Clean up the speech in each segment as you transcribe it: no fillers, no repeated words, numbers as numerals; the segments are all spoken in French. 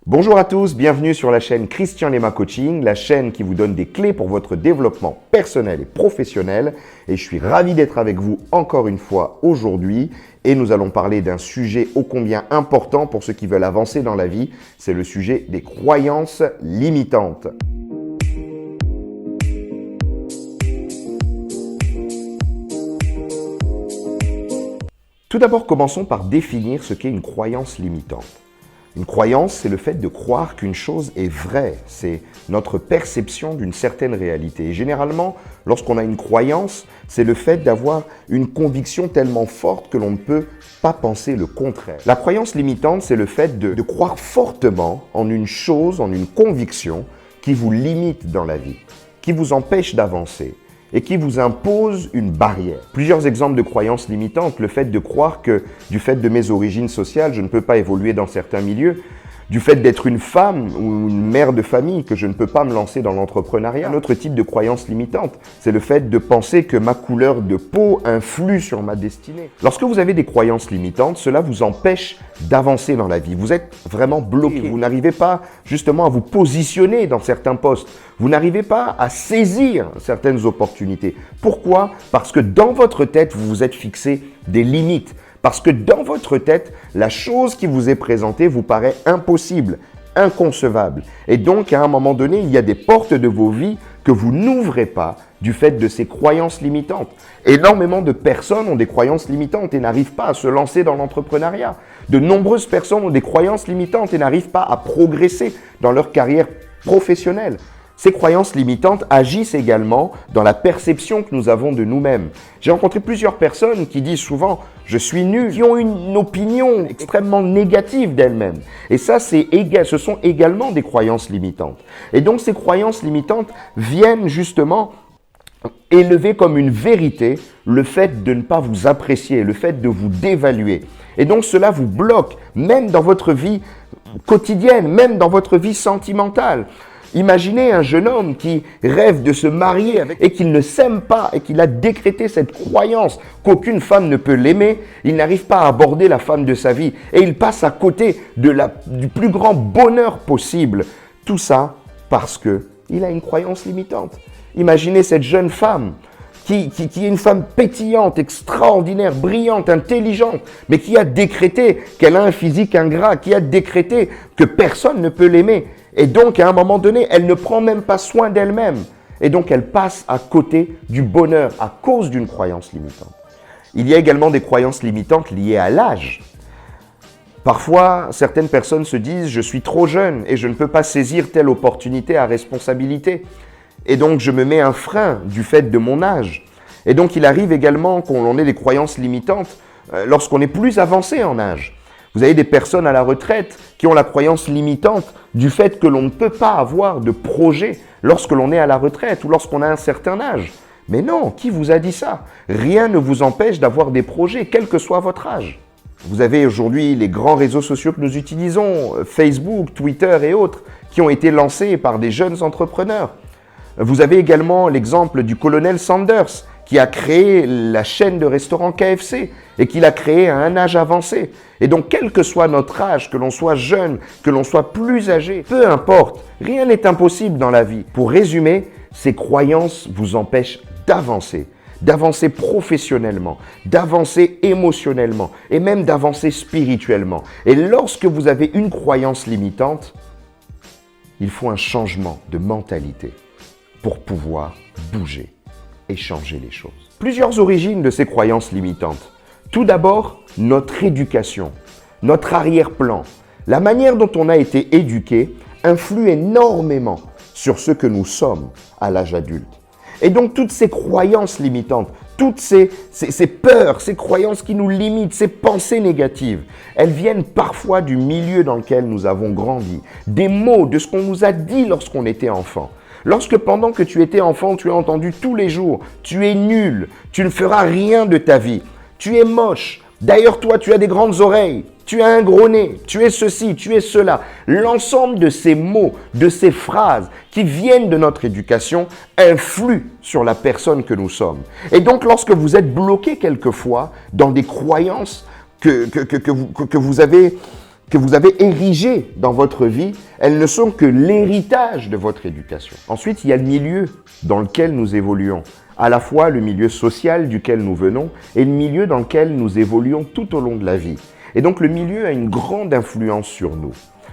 Bonjour à tous, bienvenue sur la chaîne Christian Lema Coaching, la chaîne qui vous donne des clés pour votre développement personnel et professionnel. Et je suis ravi d'être avec vous encore une fois aujourd'hui. Et nous allons parler d'un sujet ô combien important pour ceux qui veulent avancer dans la vie. C'est le sujet des croyances limitantes. Tout d'abord, commençons par définir ce qu'est une croyance limitante. Une croyance, c'est le fait de croire qu'une chose est vraie. C'est notre perception d'une certaine réalité. Et généralement, lorsqu'on a une croyance, c'est le fait d'avoir une conviction tellement forte que l'on ne peut pas penser le contraire. La croyance limitante, c'est le fait de croire fortement en une chose, en une conviction qui vous limite dans la vie, qui vous empêche d'avancer et qui vous impose une barrière. Plusieurs exemples de croyances limitantes, le fait de croire que du fait de mes origines sociales, je ne peux pas évoluer dans certains milieux, du fait d'être une femme ou une mère de famille, que je ne peux pas me lancer dans l'entrepreneuriat. Un autre type de croyance limitante, c'est le fait de penser que ma couleur de peau influe sur ma destinée. Lorsque vous avez des croyances limitantes, cela vous empêche d'avancer dans la vie. Vous êtes vraiment bloqué. Vous n'arrivez pas justement à vous positionner dans certains postes. Vous n'arrivez pas à saisir certaines opportunités. Pourquoi? Parce que dans votre tête, vous vous êtes fixé des limites. Parce que dans votre tête, la chose qui vous est présentée vous paraît impossible, inconcevable. Et donc, à un moment donné, il y a des portes de vos vies que vous n'ouvrez pas du fait de ces croyances limitantes. Énormément de personnes ont des croyances limitantes et n'arrivent pas à se lancer dans l'entrepreneuriat. De nombreuses personnes ont des croyances limitantes et n'arrivent pas à progresser dans leur carrière professionnelle. Ces croyances limitantes agissent également dans la perception que nous avons de nous-mêmes. J'ai rencontré plusieurs personnes qui disent souvent « je suis nul », qui ont une opinion extrêmement négative d'elles-mêmes. Et ça, ce sont également des croyances limitantes. Et donc, ces croyances limitantes viennent justement élever comme une vérité le fait de ne pas vous apprécier, le fait de vous dévaluer. Et donc, cela vous bloque, même dans votre vie quotidienne, même dans votre vie sentimentale. Imaginez un jeune homme qui rêve de se marier et qu'il ne s'aime pas et qu'il a décrété cette croyance qu'aucune femme ne peut l'aimer. Il n'arrive pas à aborder la femme de sa vie et il passe à côté du plus grand bonheur possible. Tout ça parce qu'il a une croyance limitante. Imaginez cette jeune femme qui est une femme pétillante, extraordinaire, brillante, intelligente, mais qui a décrété qu'elle a un physique ingrat, qui a décrété que personne ne peut l'aimer. Et donc, à un moment donné, elle ne prend même pas soin d'elle-même. Et donc, elle passe à côté du bonheur à cause d'une croyance limitante. Il y a également des croyances limitantes liées à l'âge. Parfois, certaines personnes se disent « je suis trop jeune et je ne peux pas saisir telle opportunité à responsabilité ». Et donc, je me mets un frein du fait de mon âge. Et donc, il arrive également qu'on ait des croyances limitantes lorsqu'on est plus avancé en âge. Vous avez des personnes à la retraite qui ont la croyance limitante du fait que l'on ne peut pas avoir de projet lorsque l'on est à la retraite ou lorsqu'on a un certain âge. Mais non, qui vous a dit ça? Rien ne vous empêche d'avoir des projets, quel que soit votre âge. Vous avez aujourd'hui les grands réseaux sociaux que nous utilisons, Facebook, Twitter et autres, qui ont été lancés par des jeunes entrepreneurs. Vous avez également l'exemple du colonel Sanders, qui a créé la chaîne de restaurants KFC et qui l'a créé à un âge avancé. Et donc, quel que soit notre âge, que l'on soit jeune, que l'on soit plus âgé, peu importe, rien n'est impossible dans la vie. Pour résumer, ces croyances vous empêchent d'avancer professionnellement, d'avancer émotionnellement et même d'avancer spirituellement. Et lorsque vous avez une croyance limitante, il faut un changement de mentalité pour pouvoir bouger et changer les choses. Plusieurs origines de ces croyances limitantes. Tout d'abord, notre éducation, notre arrière-plan. La manière dont on a été éduqué influe énormément sur ce que nous sommes à l'âge adulte. Et donc, toutes ces croyances limitantes, toutes ces peurs, ces croyances qui nous limitent, ces pensées négatives, elles viennent parfois du milieu dans lequel nous avons grandi, des mots, de ce qu'on nous a dit lorsqu'on était enfant. Lorsque pendant que tu étais enfant, tu as entendu tous les jours « tu es nul, tu ne feras rien de ta vie, tu es moche, d'ailleurs toi tu as des grandes oreilles, tu as un gros nez, tu es ceci, tu es cela ». L'ensemble de ces mots, de ces phrases qui viennent de notre éducation influent sur la personne que nous sommes. Et donc lorsque vous êtes bloqué quelquefois dans des croyances que vous avez que vous avez érigées dans votre vie, elles ne sont que l'héritage de votre éducation. Ensuite, il y a le milieu dans lequel nous évoluons, à la fois le milieu social duquel nous venons et le milieu dans lequel nous évoluons tout au long de la vie. Et donc le milieu a une grande influence sur nous.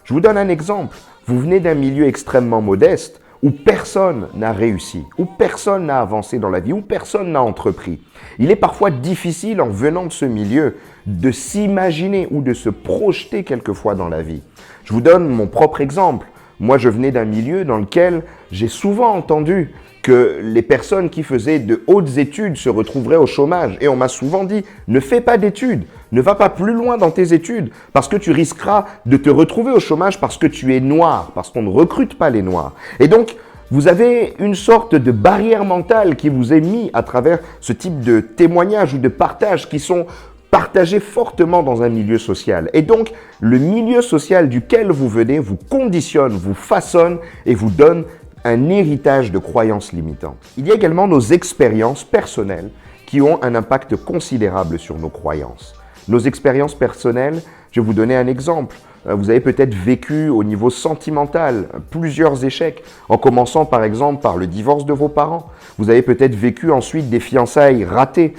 Je vous donne un exemple. Vous venez d'un milieu extrêmement modeste où personne n'a réussi, où personne n'a avancé dans la vie, où personne n'a entrepris. Il est parfois difficile en venant de ce milieu de s'imaginer ou de se projeter quelquefois dans la vie. Je vous donne mon propre exemple. Moi, je venais d'un milieu dans lequel j'ai souvent entendu que les personnes qui faisaient de hautes études se retrouveraient au chômage. Et on m'a souvent dit, ne fais pas d'études, ne va pas plus loin dans tes études, parce que tu risqueras de te retrouver au chômage parce que tu es noir, parce qu'on ne recrute pas les noirs. Et donc, vous avez une sorte de barrière mentale qui vous est mise à travers ce type de témoignages ou de partages qui sont partagés fortement dans un milieu social. Et donc, le milieu social duquel vous venez vous conditionne, vous façonne et vous donne un héritage de croyances limitantes. Il y a également nos expériences personnelles qui ont un impact considérable sur nos croyances. Nos expériences personnelles, je vais vous donner un exemple. Vous avez peut-être vécu au niveau sentimental plusieurs échecs, en commençant par exemple par le divorce de vos parents. Vous avez peut-être vécu ensuite des fiançailles ratées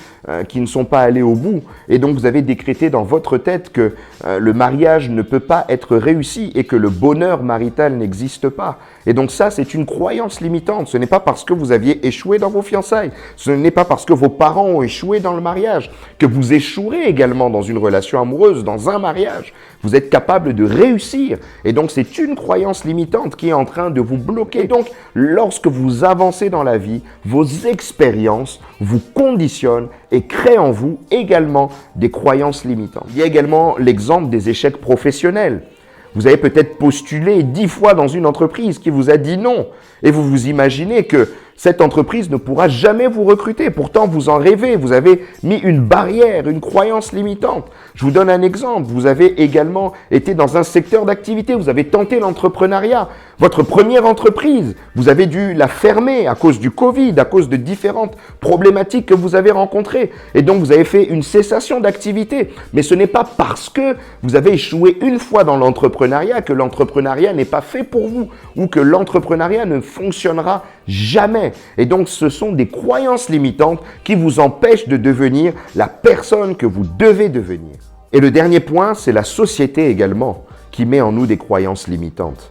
qui ne sont pas allées au bout. Et donc vous avez décrété dans votre tête que le mariage ne peut pas être réussi et que le bonheur marital n'existe pas. Et donc ça, c'est une croyance limitante. Ce n'est pas parce que vous aviez échoué dans vos fiançailles, ce n'est pas parce que vos parents ont échoué dans le mariage, que vous échouerez également dans une relation amoureuse, dans un mariage. Vous êtes capable de réussir. Et donc, c'est une croyance limitante qui est en train de vous bloquer. Et donc, lorsque vous avancez dans la vie, vos expériences vous conditionnent et créent en vous également des croyances limitantes. Il y a également l'exemple des échecs professionnels. Vous avez peut-être postulé 10 fois dans une entreprise qui vous a dit non. Et vous vous imaginez que cette entreprise ne pourra jamais vous recruter. Pourtant, vous en rêvez. Vous avez mis une barrière, une croyance limitante. Je vous donne un exemple. Vous avez également été dans un secteur d'activité. Vous avez tenté l'entrepreneuriat. Votre première entreprise, vous avez dû la fermer à cause du Covid, à cause de différentes problématiques que vous avez rencontrées. Et donc, vous avez fait une cessation d'activité. Mais ce n'est pas parce que vous avez échoué une fois dans l'entrepreneuriat que l'entrepreneuriat n'est pas fait pour vous ou que l'entrepreneuriat ne fonctionnera jamais. Et donc, ce sont des croyances limitantes qui vous empêchent de devenir la personne que vous devez devenir. Et le dernier point, c'est la société également qui met en nous des croyances limitantes.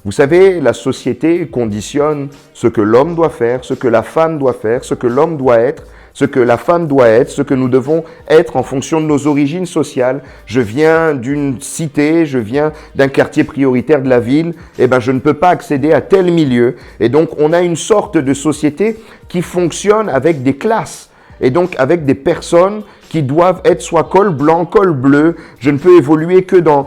Vous savez, la société conditionne ce que l'homme doit faire, ce que la femme doit faire, ce que l'homme doit être, ce que la femme doit être, ce que nous devons être en fonction de nos origines sociales. Je viens d'une cité, je viens d'un quartier prioritaire de la ville, eh ben je ne peux pas accéder à tel milieu. Et donc on a une sorte de société qui fonctionne avec des classes et donc avec des personnes qui doivent être soit col blanc, col bleu, je ne peux évoluer que dans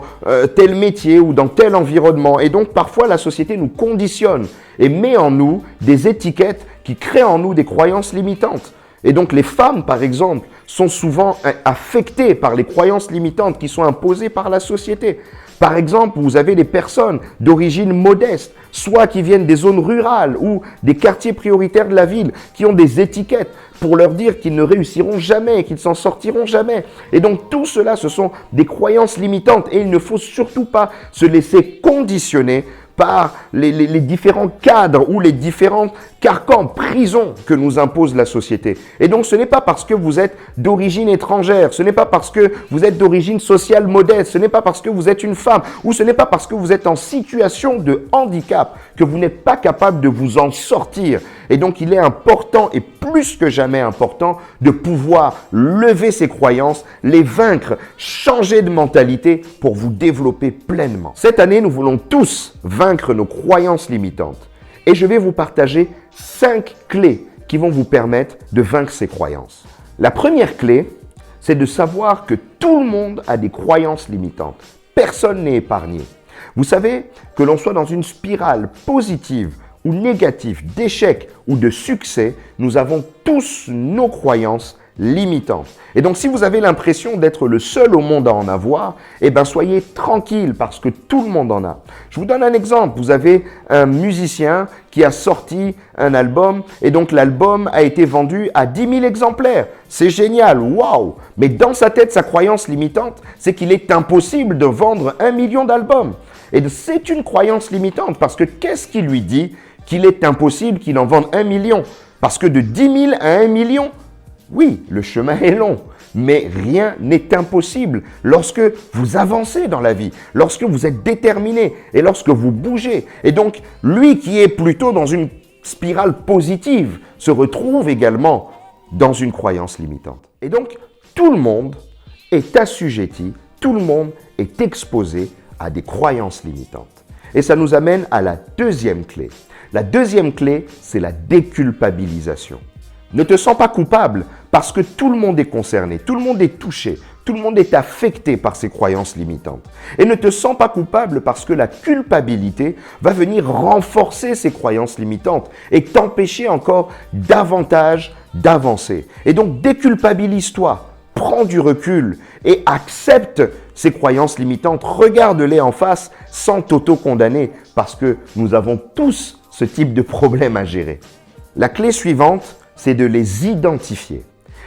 tel métier ou dans tel environnement. Et donc parfois la société nous conditionne et met en nous des étiquettes qui créent en nous des croyances limitantes. Et donc les femmes, par exemple, sont souvent affectées par les croyances limitantes qui sont imposées par la société. Par exemple, vous avez des personnes d'origine modeste, soit qui viennent des zones rurales ou des quartiers prioritaires de la ville, qui ont des étiquettes pour leur dire qu'ils ne réussiront jamais, qu'ils ne s'en sortiront jamais. Et donc tout cela, ce sont des croyances limitantes et il ne faut surtout pas se laisser conditionner par les différents cadres ou les différents carcans, prisons que nous impose la société. Et donc ce n'est pas parce que vous êtes d'origine étrangère, ce n'est pas parce que vous êtes d'origine sociale modeste, ce n'est pas parce que vous êtes une femme ou ce n'est pas parce que vous êtes en situation de handicap que vous n'êtes pas capable de vous en sortir. Et donc il est important et plus que jamais important de pouvoir lever ces croyances, les vaincre, changer de mentalité pour vous développer pleinement. Cette année, nous voulons tous vaincre nos croyances limitantes. Et je vais vous partager 5 clés qui vont vous permettre de vaincre ces croyances. La première clé, c'est de savoir que tout le monde a des croyances limitantes. Personne n'est épargné. Vous savez, que l'on soit dans une spirale positive ou négative, d'échec ou de succès, nous avons tous nos croyances limitantes. Et donc, si vous avez l'impression d'être le seul au monde à en avoir, eh bien, soyez tranquille parce que tout le monde en a. Je vous donne un exemple. Vous avez un musicien qui a sorti un album et donc l'album a été vendu à 10 000 exemplaires. C'est génial, waouh! Mais dans sa tête, sa croyance limitante, c'est qu'il est impossible de vendre 1 million d'albums. Et c'est une croyance limitante parce que qu'est-ce qui lui dit qu'il est impossible qu'il en vende 1 million? Parce que de 10 000 à 1 million, oui, le chemin est long, mais rien n'est impossible lorsque vous avancez dans la vie, lorsque vous êtes déterminé et lorsque vous bougez. Et donc, lui qui est plutôt dans une spirale positive se retrouve également dans une croyance limitante. Et donc, tout le monde est assujetti, tout le monde est exposé à des croyances limitantes. Et ça nous amène à la deuxième clé. La deuxième clé, c'est la déculpabilisation. Ne te sens pas coupable parce que tout le monde est concerné, tout le monde est touché, tout le monde est affecté par ces croyances limitantes. Et ne te sens pas coupable parce que la culpabilité va venir renforcer ces croyances limitantes et t'empêcher encore davantage d'avancer. Et donc déculpabilise-toi, prends du recul et accepte ces croyances limitantes, regarde-les en face sans t'auto-condamner parce que nous avons tous ce type de problème à gérer. La clé suivante, c'est de les identifier.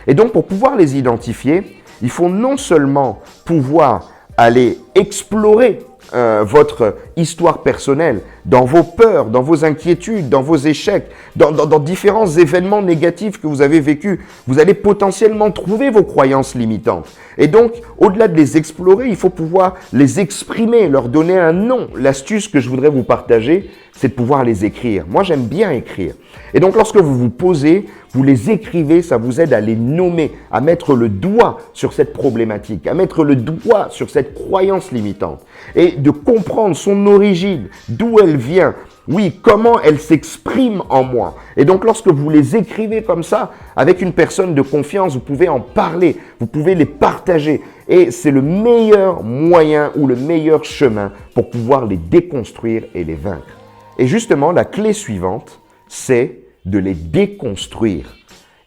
Et donc, pour pouvoir les identifier, il faut non seulement pouvoir aller explorer votre histoire personnelle, dans vos peurs, dans vos inquiétudes, dans vos échecs, dans différents événements négatifs que vous avez vécus, vous allez potentiellement trouver vos croyances limitantes. Et donc, au-delà de les explorer, il faut pouvoir les exprimer, leur donner un nom. L'astuce que je voudrais vous partager, c'est de pouvoir les écrire. Moi, j'aime bien écrire. Et donc, lorsque vous vous posez, vous les écrivez, ça vous aide à les nommer, à mettre le doigt sur cette problématique, à mettre le doigt sur cette croyance limitante et de comprendre son origine, d'où elle vient, oui, comment elle s'exprime en moi. Et donc, lorsque vous les écrivez comme ça, avec une personne de confiance, vous pouvez en parler, vous pouvez les partager. Et c'est le meilleur moyen ou le meilleur chemin pour pouvoir les déconstruire et les vaincre. Et justement, la clé suivante, c'est de les déconstruire.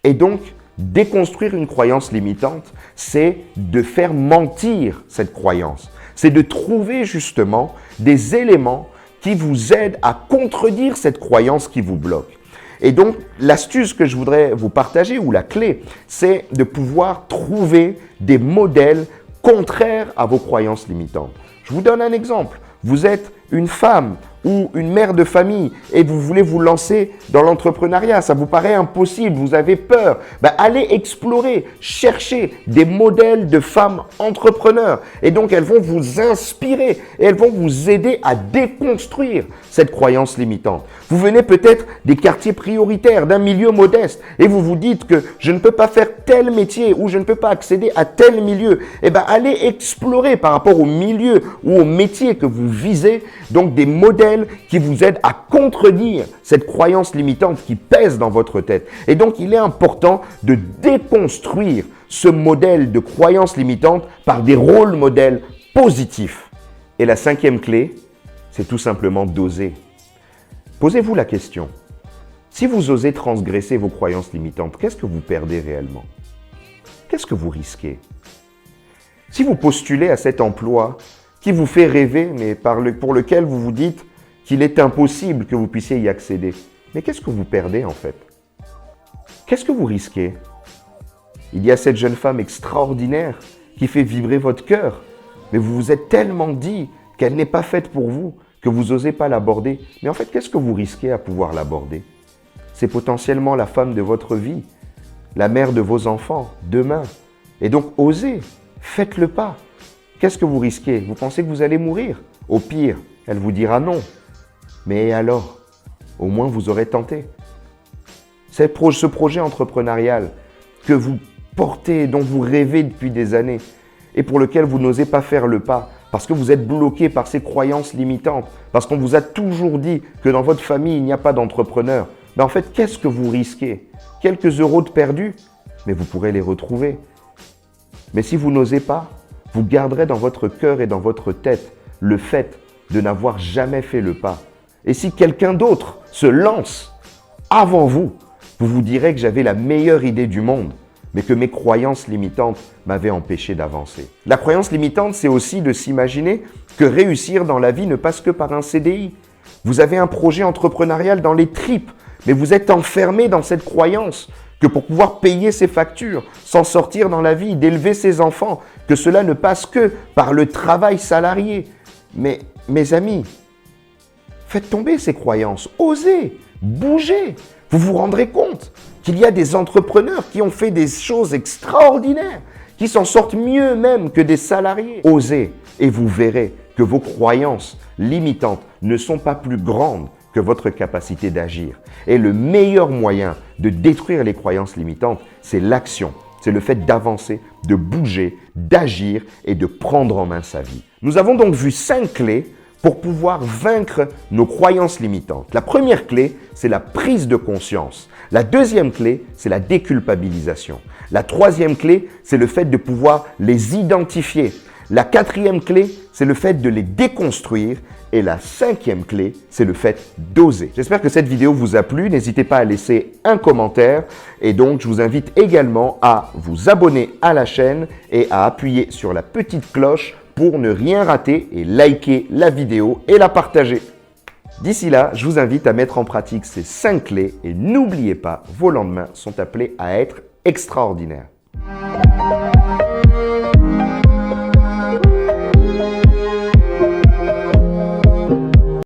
Et donc, déconstruire une croyance limitante, c'est de faire mentir cette croyance. C'est de trouver justement des éléments qui vous aident à contredire cette croyance qui vous bloque. Et donc, l'astuce que je voudrais vous partager, ou la clé, c'est de pouvoir trouver des modèles contraires à vos croyances limitantes. Je vous donne un exemple. Vous êtes une femme ou une mère de famille et vous voulez vous lancer dans l'entrepreneuriat, ça vous paraît impossible, vous avez peur, allez explorer, chercher des modèles de femmes entrepreneurs et donc elles vont vous inspirer et elles vont vous aider à déconstruire cette croyance limitante. Vous venez peut-être des quartiers prioritaires, d'un milieu modeste et vous vous dites que je ne peux pas faire tel métier ou je ne peux pas accéder à tel milieu. Allez explorer par rapport au milieu ou au métier que vous visez, donc des modèles qui vous aident à contredire cette croyance limitante qui pèse dans votre tête. Et donc, il est important de déconstruire ce modèle de croyance limitante par des rôles modèles positifs. Et la cinquième clé, c'est tout simplement d'oser. Posez-vous la question. Si vous osez transgresser vos croyances limitantes, qu'est-ce que vous perdez réellement? Qu'est-ce que vous risquez? Si vous postulez à cet emploi qui vous fait rêver, mais pour lequel vous vous dites qu'il est impossible que vous puissiez y accéder, mais qu'est-ce que vous perdez en fait? Qu'est-ce que vous risquez? Il y a cette jeune femme extraordinaire qui fait vibrer votre cœur, mais vous vous êtes tellement dit qu'elle n'est pas faite pour vous, que vous n'osez pas l'aborder. Mais en fait, qu'est-ce que vous risquez à pouvoir l'aborder? C'est potentiellement la femme de votre vie, la mère de vos enfants, demain. Et donc, osez, faites le pas. Qu'est-ce que vous risquez? Vous pensez que vous allez mourir? Au pire, elle vous dira non. Mais alors, au moins vous aurez tenté. Ce projet entrepreneurial que vous portez, dont vous rêvez depuis des années et pour lequel vous n'osez pas faire le pas parce que vous êtes bloqué par ces croyances limitantes, parce qu'on vous a toujours dit que dans votre famille, il n'y a pas d'entrepreneur. En fait, qu'est-ce que vous risquez? Quelques euros de perdus, mais vous pourrez les retrouver. Mais si vous n'osez pas, vous garderez dans votre cœur et dans votre tête le fait de n'avoir jamais fait le pas. Et si quelqu'un d'autre se lance avant vous, vous vous direz que j'avais la meilleure idée du monde. mais que mes croyances limitantes m'avaient empêché d'avancer. La croyance limitante, c'est aussi de s'imaginer que réussir dans la vie ne passe que par un CDI. Vous avez un projet entrepreneurial dans les tripes, mais vous êtes enfermé dans cette croyance que pour pouvoir payer ses factures, s'en sortir dans la vie, d'élever ses enfants, que cela ne passe que par le travail salarié. Mais mes amis, faites tomber ces croyances, osez, bougez. Vous vous rendrez compte qu'il y a des entrepreneurs qui ont fait des choses extraordinaires, qui s'en sortent mieux même que des salariés. Osez et vous verrez que vos croyances limitantes ne sont pas plus grandes que votre capacité d'agir. Et le meilleur moyen de détruire les croyances limitantes, c'est l'action. C'est le fait d'avancer, de bouger, d'agir et de prendre en main sa vie. Nous avons donc vu 5 clés pour pouvoir vaincre nos croyances limitantes. La première clé, c'est la prise de conscience. La deuxième clé, c'est la déculpabilisation. La troisième clé, c'est le fait de pouvoir les identifier. La quatrième clé, c'est le fait de les déconstruire. Et la cinquième clé, c'est le fait d'oser. J'espère que cette vidéo vous a plu. N'hésitez pas à laisser un commentaire. Et donc, je vous invite également à vous abonner à la chaîne et à appuyer sur la petite cloche pour ne rien rater et liker la vidéo et la partager. D'ici là, je vous invite à mettre en pratique ces 5 clés et n'oubliez pas, vos lendemains sont appelés à être extraordinaires.